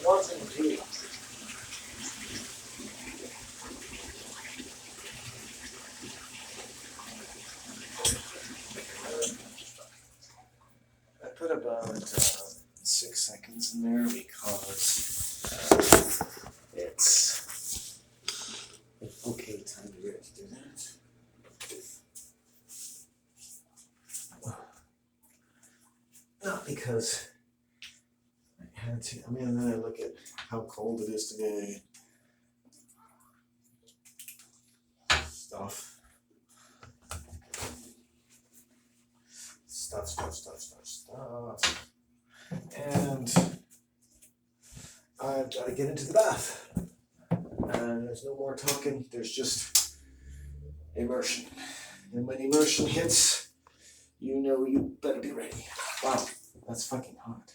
wasn't real. I put about 6 seconds in there because it's okay time to really do that. Not because I had to, I mean, and then I look at how cold it is today. Stuff. And I've got to get into the bath. And there's no more talking, there's just immersion. And when immersion hits, you know you better be ready. Wow, that's fucking hot.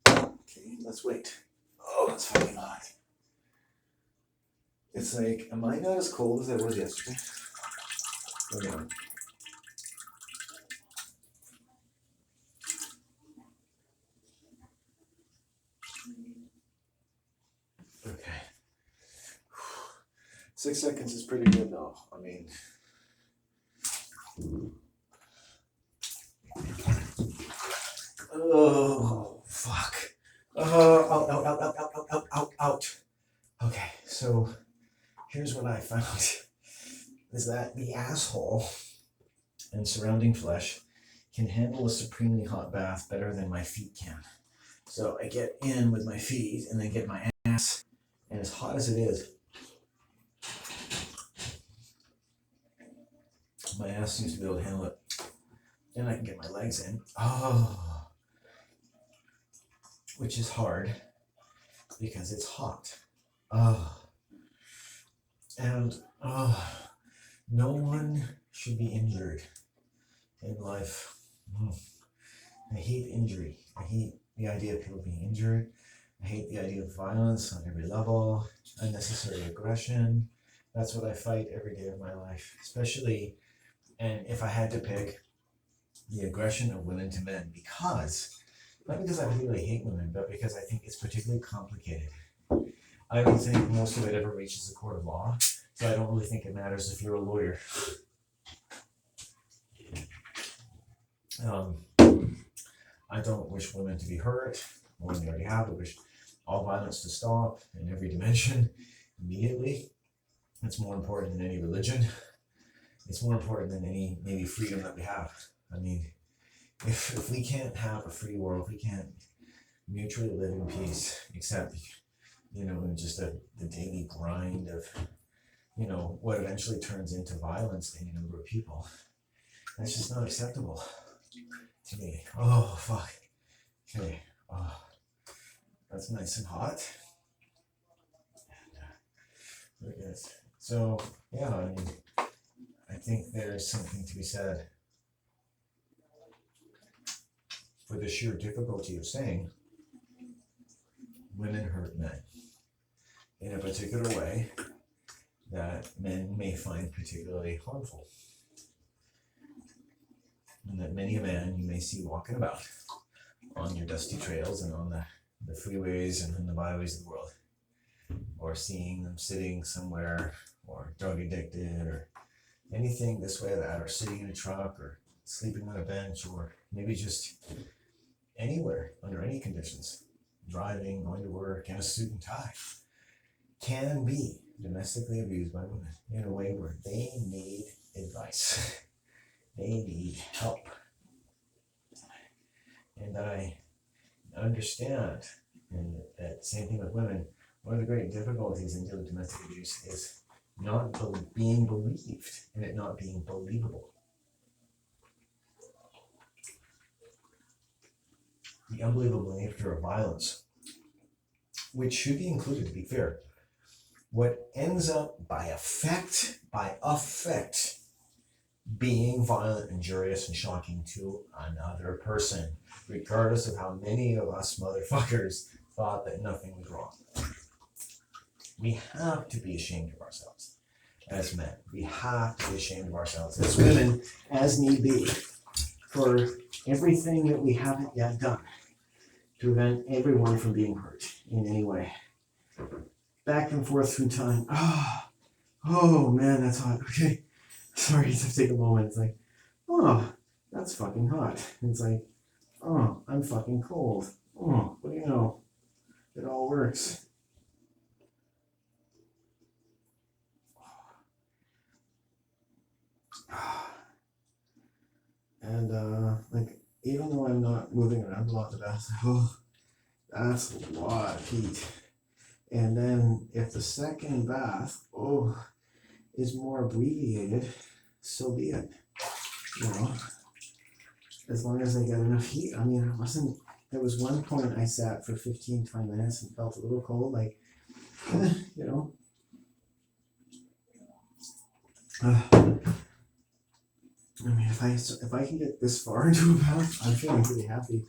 Okay, let's wait. Oh, that's fucking hot. It's like, am I not as cold as I was yesterday? Hold on. Okay. 6 seconds is pretty good though. I mean, oh, fuck. Out. Okay, so here's what I found is that the asshole and surrounding flesh can handle a supremely hot bath better than my feet can. So I get in with my feet and then get my ass, and as hot as it is, my ass seems to be able to handle it. Then I can get my legs in. Oh, which is hard because it's hot. Oh, and no one should be injured in life. I hate injury. I hate the idea of people being injured. I hate the idea of violence on every level, unnecessary aggression. That's what I fight every day of my life, especially, and if I had to pick, the aggression of women to men, because, not because I really hate women, but because I think it's particularly complicated. I don't think most of it ever reaches the court of law, so I don't really think it matters if you're a lawyer. I don't wish women to be hurt more than they already have. I wish all violence to stop in every dimension immediately. It's more important than any religion. It's more important than any maybe freedom that we have. I mean, if we can't have a free world, we can't mutually live in peace, except, in just the daily grind of, what eventually turns into violence in a number of people. That's just not acceptable to me. Oh, fuck. Okay. Oh, that's nice and hot. Look at this. So, yeah, I mean, I think there's something to be said for the sheer difficulty of saying women hurt men in a particular way that men may find particularly harmful. And that many a man you may see walking about on your dusty trails and on the freeways and in the byways of the world, or seeing them sitting somewhere, or drug addicted, or anything this way or that, or sitting in a truck, or sleeping on a bench, or maybe just anywhere under any conditions, driving, going to work in a suit and tie, can be domestically abused by women in a way where they need advice. They need help. And I understand, and that same thing with women, one of the great difficulties in dealing with domestic abuse is not being believed and it not being believable. The unbelievable nature of violence, which should be included, to be fair, what ends up by effect, being violent, injurious, and shocking to another person, regardless of how many of us motherfuckers thought that nothing was wrong. We have to be ashamed of ourselves as men. We have to be ashamed of ourselves as women, as need be, for everything that we haven't yet done to prevent everyone from being hurt in any way. Back and forth through time. Oh man, that's hot. Okay. Sorry, I have to take a moment. It's like, oh, that's fucking hot. It's like, oh, I'm fucking cold. Oh, what do you know? It all works. And like, even though I'm not moving around a lot in the bath, oh, that's a lot of heat. And then if the second bath, is more abbreviated, so be it. You know, as long as I get enough heat. I mean, there was one point I sat for 15, 20 minutes and felt a little cold, like, you know. I mean, if I can get this far into a bath, I'm feeling pretty happy.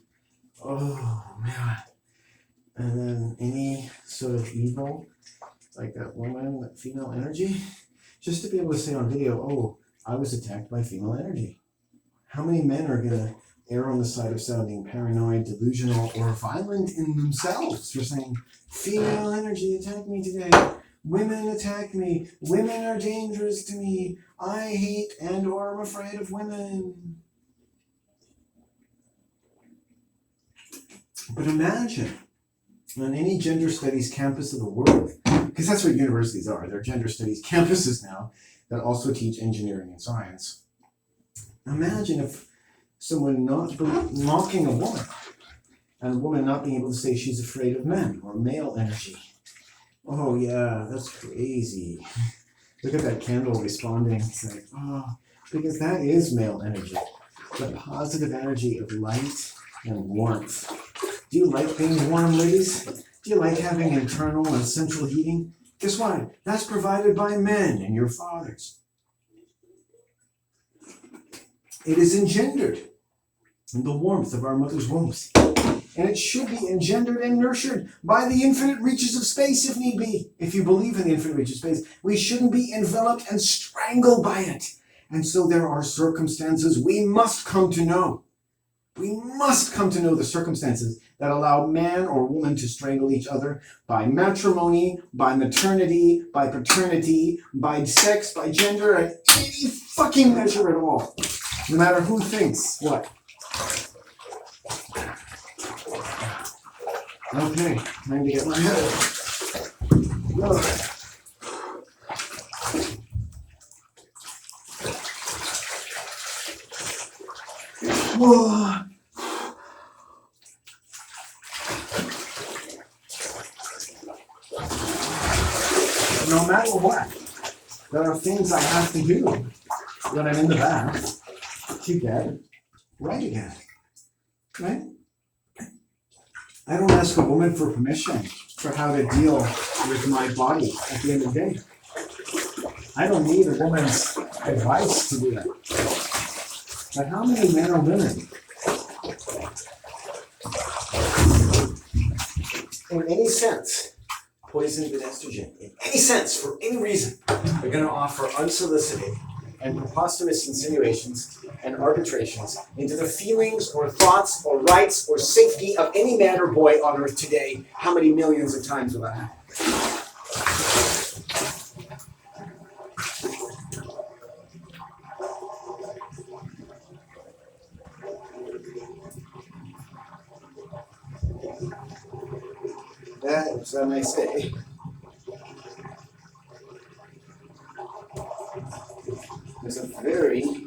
Oh man. And then any sort of evil, like that woman, that female energy, just to be able to say on video, oh, I was attacked by female energy. How many men are gonna err on the side of sounding paranoid, delusional, or violent in themselves for saying, female energy attacked me today. Women attack me. Women are dangerous to me. I hate and or am afraid of women. But imagine on any gender studies campus of the world, because that's what universities are. They're gender studies campuses now that also teach engineering and science. Imagine if someone not mocking a woman and a woman not being able to say she's afraid of men or male energy. Oh yeah, that's crazy. Look at that candle responding. It's like, because that is male energy. The positive energy of light and warmth. Do you like being warm, ladies? Do you like having internal and central heating? Guess what? That's provided by men and your fathers. It is engendered in the warmth of our mother's wombs. And it should be engendered and nurtured by the infinite reaches of space if need be. If you believe in the infinite reaches of space, we shouldn't be enveloped and strangled by it. And so there are circumstances we must come to know. We must come to know the circumstances that allow man or woman to strangle each other by matrimony, by maternity, by paternity, by sex, by gender, at any fucking measure at all. No matter who thinks what. Okay, time to get my head out. Whoa. No matter what, there are things I have to do when I'm in the bath to get right again. Right? I don't ask a woman for permission for how to deal with my body at the end of the day. I don't need a woman's advice to do that. But how many men or women, in any sense, poisoned with estrogen, in any sense, for any reason, are going to offer unsolicited and preposterous insinuations and arbitrations into the feelings or thoughts or rights or safety of any man or boy on earth today? How many millions of times will that happen? That's what I say. There's a very,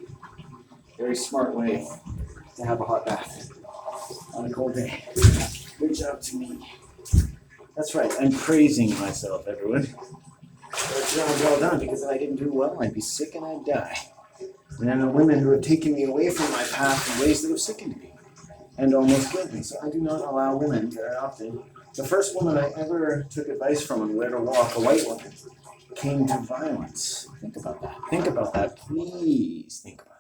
very smart way to have a hot bath on a cold day. Good job to me. That's right, I'm praising myself, everyone. That job well done, because if I didn't do well, I'd be sick and I'd die. And then the women who have taken me away from my path in ways that have sickened me and almost killed me. So I do not allow women very often. The first woman I ever took advice from on where to walk, a white woman, came to violence. Think about that. Think about that. Please think about that.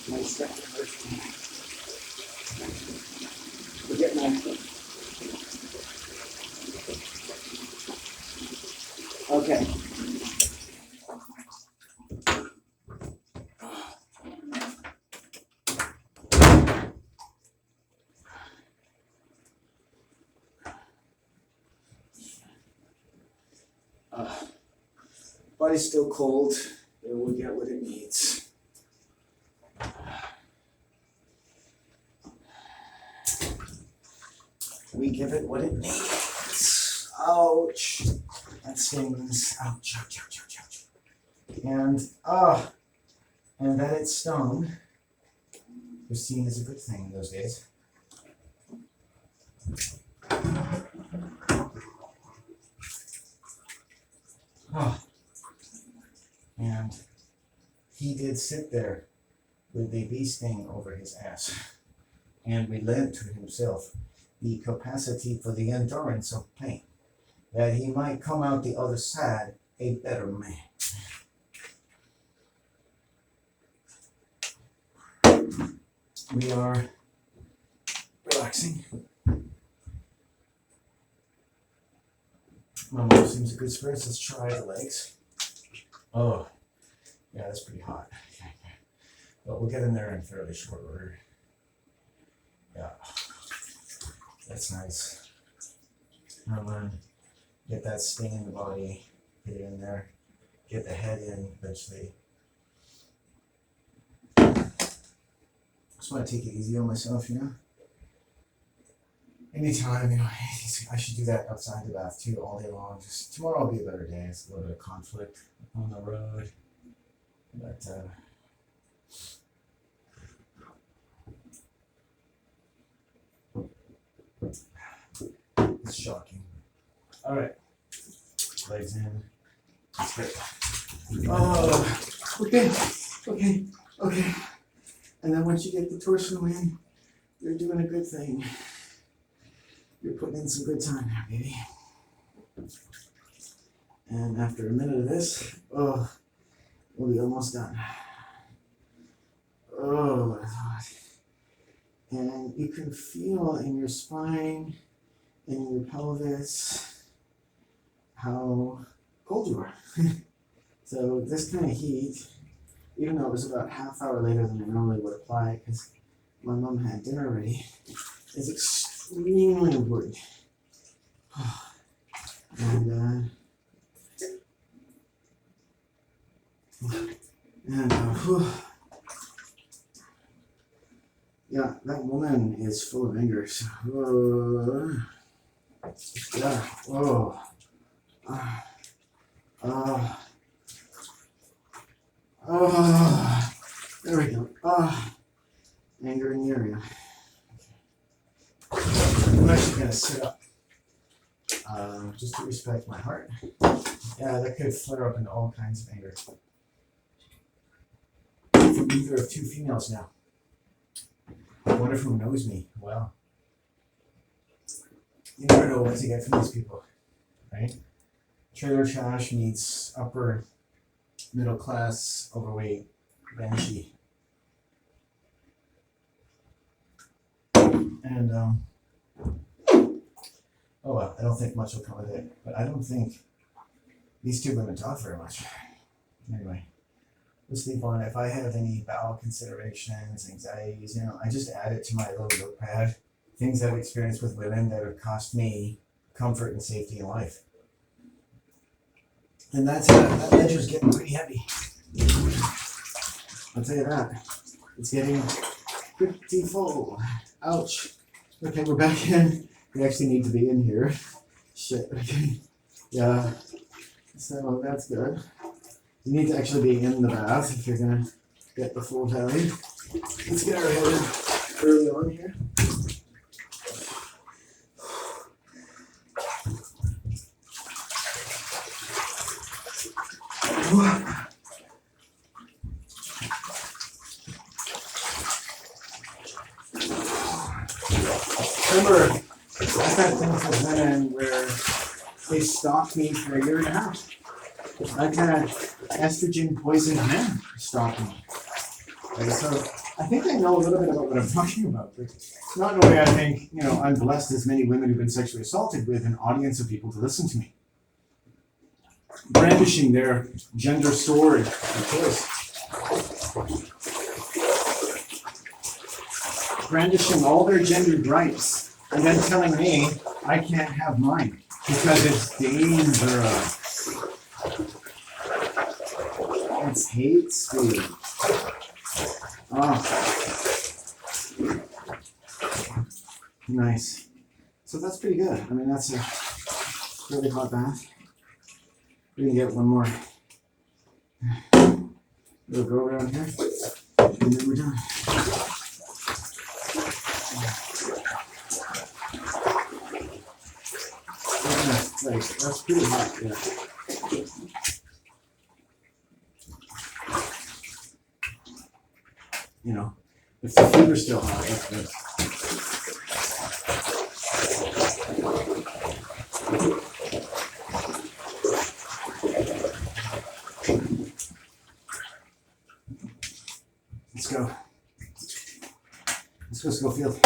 My second version. Forget my. Okay. Body's still cold. It will get what it needs. We give it what it needs. Ouch. That stings. Ouch, ouch, ouch, ouch, ouch. And that it stung was seen as a good thing in those days. Oh. And he did sit there with a bee sting over his ass and relent to himself the capacity for the endurance of pain, that he might come out the other side a better man. We are relaxing. My mom seems in good spirits. Let's try the legs. Oh, yeah, that's pretty hot. Okay. But we'll get in there in fairly short order. Yeah, that's nice. And then get that sting in the body, get it in there, get the head in eventually. Just want to take it easy on myself, you know. Anytime, you know, I should do that outside the bath too, all day long. Just tomorrow will be a better day. It's a little bit of conflict on the road, but it's shocking. All right, legs in. That's great. Oh, okay. And then once you get the torso in, you're doing a good thing. You're putting in some good time now, baby. And after a minute of this, oh, we'll be almost done. Oh, that's hot. And you can feel in your spine, in your pelvis, how cold you are. So this kind of heat, even though it was about half hour later than I normally would apply, because my mom had dinner ready, is extremely important. And yeah, that woman is full of anger. So, yeah, whoa. There we go. Anger in the area. I'm actually going to sit up just to respect my heart. Yeah, that could flare up into all kinds of anger. From either of two females now. One of whom knows me well. You never know what to get from these people, right? Trailer trash meets upper middle class overweight banshee. And oh well, I don't think much will come of it. But I don't think these two women talk very much. Anyway, let's leave on. If I have any bowel considerations, anxieties, you know, I just add it to my little notepad. Things I've experienced with women that have cost me comfort and safety in life. And that ledger's getting pretty heavy. I'll tell you that. It's getting pretty full. Ouch. Okay, we're back in. We actually need to be in here. Shit, okay. Yeah. So that's good. You need to actually be in the bath if you're gonna get the full tally. Let's get our head early on here. Remember, I've had things with women where they stalked me for a year and a half. I've had estrogen poisoned men stalk me. Okay, so I think I know a little bit about what I'm talking about, but not in a way I think, I'm blessed as many women who've been sexually assaulted with an audience of people to listen to me. Brandishing their gender sword of choice. Brandishing all their gendered rights, and then telling me I can't have mine because it's dangerous. It's hate speech. Oh. Nice. So that's pretty good. I mean, that's a really hot bath. We're gonna get one more. We'll go around here, and then we're done. That's pretty hot, yeah. If the feet are still hot, that's good. Let's go. Let's go, Schofield.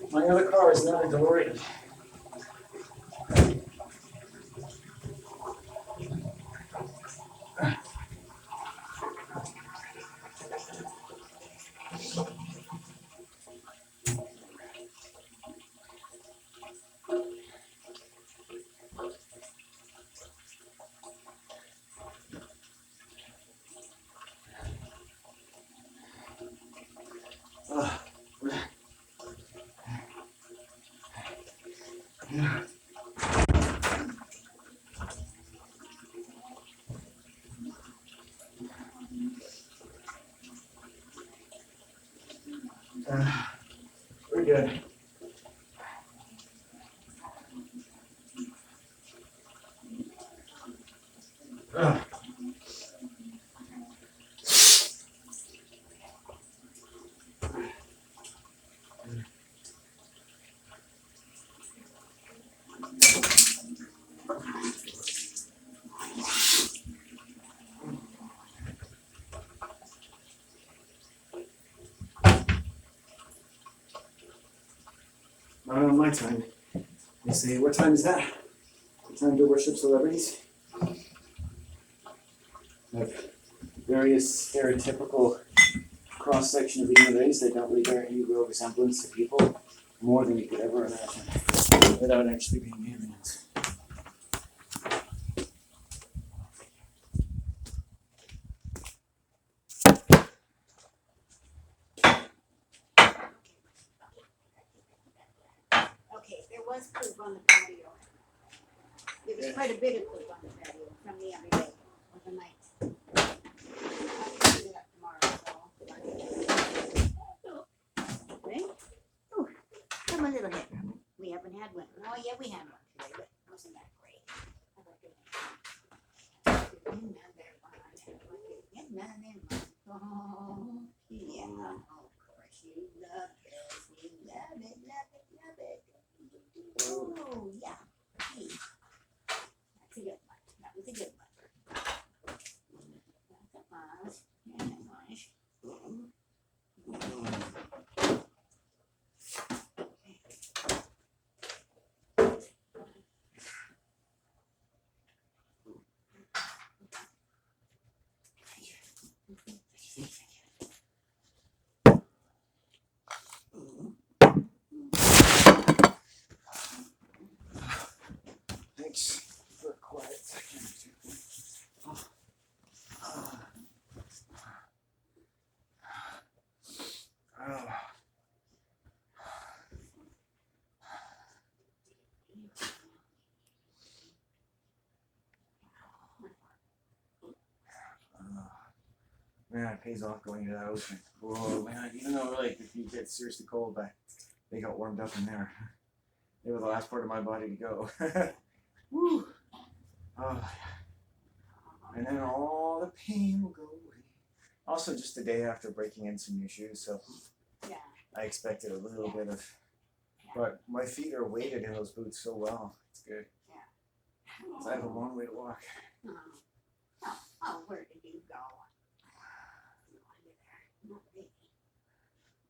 My other car is not a DeLorean. We're good. Not on my time. They say, what time is that? Time to worship celebrities? Like various stereotypical cross-section of the human race that don't really bear any real resemblance to people, more than you could ever imagine, without actually being aliens. Okay, there was poop on the patio. There was quite a bit of poop on the patio from the other day, or the night. I'll clean it up tomorrow, so. Right? Oh, come a little bit. We haven't had one. Oh, yeah, we had one today, but it wasn't that great. How about this? Another one. Another one. Oh, yeah. Of course, you love this. You love it, love it, love it. Oh, yeah. Hey. That's a good one. That was a good one. That's a mouse. And a mouse. Man, it pays off going to that ocean. Whoa, man! Even though like if you get seriously cold, but they got warmed up in there. They were the last part of my body to go. Woo! Oh, and then all the pain will go away. Also, just the day after breaking in some new shoes, so Yeah. I expected a little bit of. But my feet are weighted in those boots so well. It's good. Yeah. 'Cause I have a long way to walk. Oh, where did you go? Not really.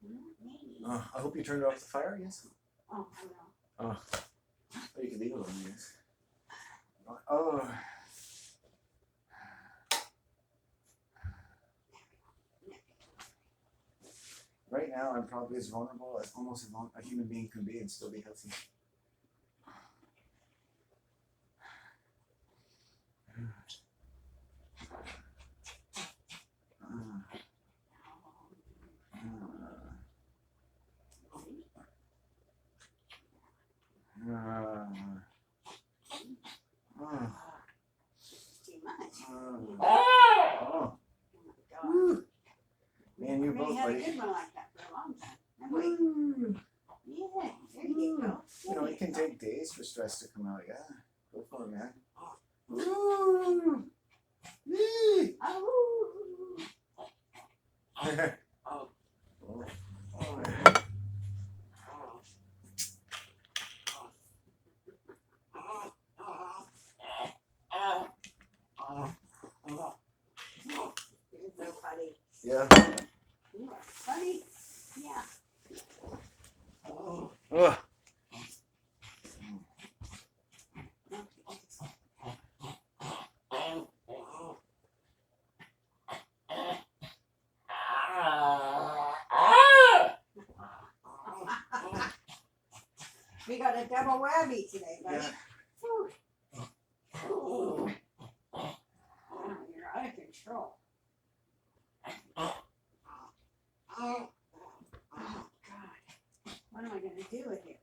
Not really. I hope you turned off the fire. Yes. Oh, I know. Oh, you could leave it on. Yes. Oh. Right now, I'm probably as vulnerable as almost a human being can be and still be healthy. Too much. Oh. Oh my God. Woo. Me and you We both, had a buddy. good one like that for a long time. Remember? Yeah, there you go. You know, There it can go. take days for stress to come out. Yeah, go for it, man. Woo. Yee. Oh. Oh. You're so funny. Yeah. You are funny. Yeah. Ugh. We got a double whammy today, buddy. Yeah. Whew. Oh, you're out of control. Oh, God. What am I going to do with you?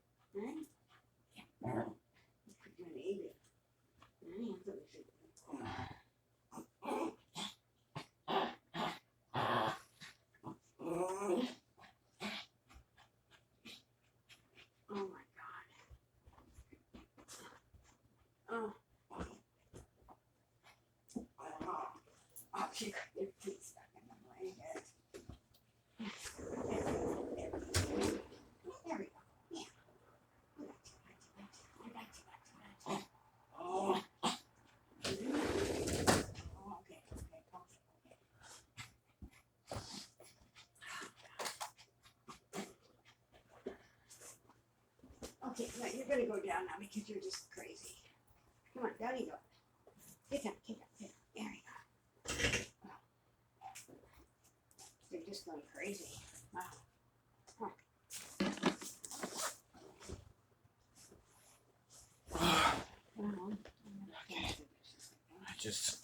Huh? You're an idiot. Oh, my God. Oh. Oh, you got your feet stuck in the blanket. There we go. Yeah. I got you. Oh. Okay. Okay, now you're gonna go down now because you're just crazy. Come on, down you go. Get down. There you go. You're just going crazy. Wow. Huh. I just.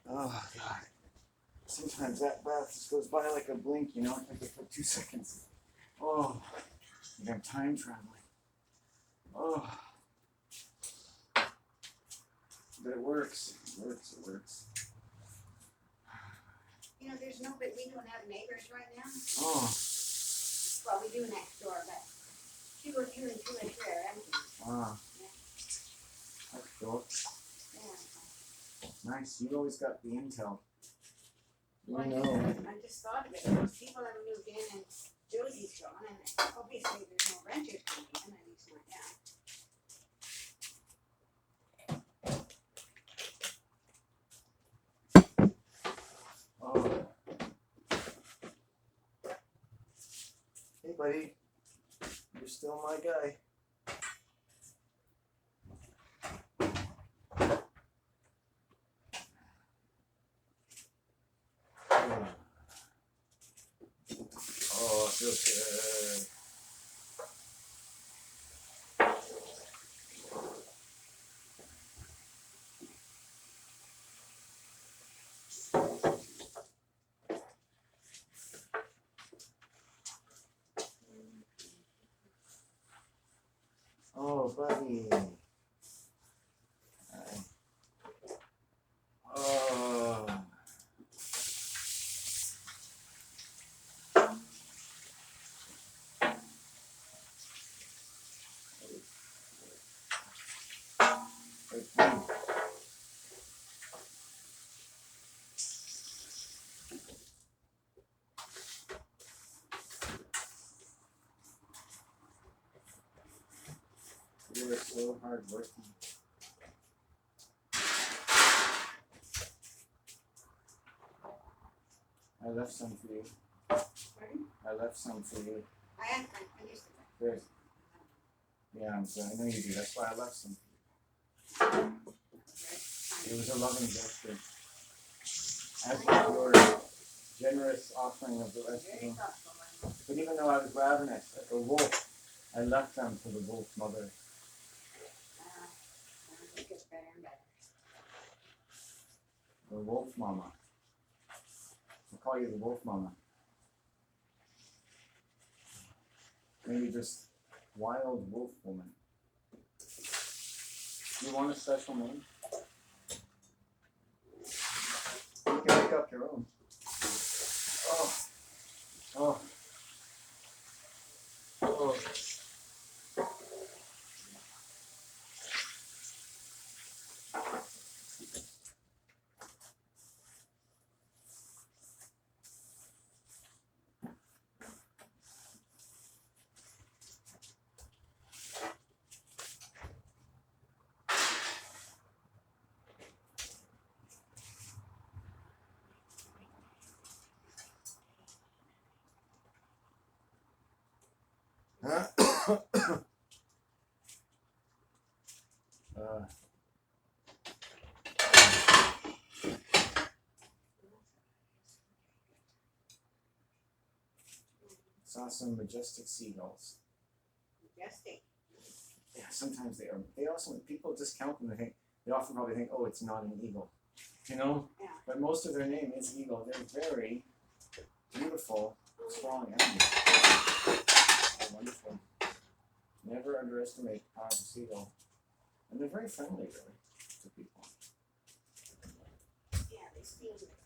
Oh, God. Sometimes that bath just goes by like a blink, you know? Like for 2 seconds. Oh, like I'm time traveling. Oh. But it works. It works. You know, we don't have neighbors right now. Oh. Well, we do next door, but you and two and three are empty. Wow. Yeah. That's cool. Yeah. Nice. You always got the intel. Well, You know. I just thought of it. Those people have moved in and Josie's gone, and obviously there's no renters coming in, at least not now. Oh. Hey, buddy. You're still my guy. Oh, it feels good. Oh, buddy. Hi. You were so hard working. I left some for you. Pardon? I left some for you. I used to. Good. Yeah, I'm sorry. I know you do. That's why I left some. It was a loving gesture. As your generous offering of the rest of them. But even though I was ravenous like a wolf, I left them for the wolf mother. It gets better and better. The wolf mama. I'll call you the wolf mama. Maybe just wild wolf woman. You want a special name? You can make up your own. Oh. Oh. Oh. Saw some majestic seagulls. Majestic. Yeah, sometimes they are. They also, people discount them. They often probably think, oh, it's not an eagle, you know. Yeah. But most of their name is eagle. They're very beautiful, strong animals. They're wonderful. Never underestimate the power of a seagull, and they're very friendly, really, to people. Yeah, they steal it.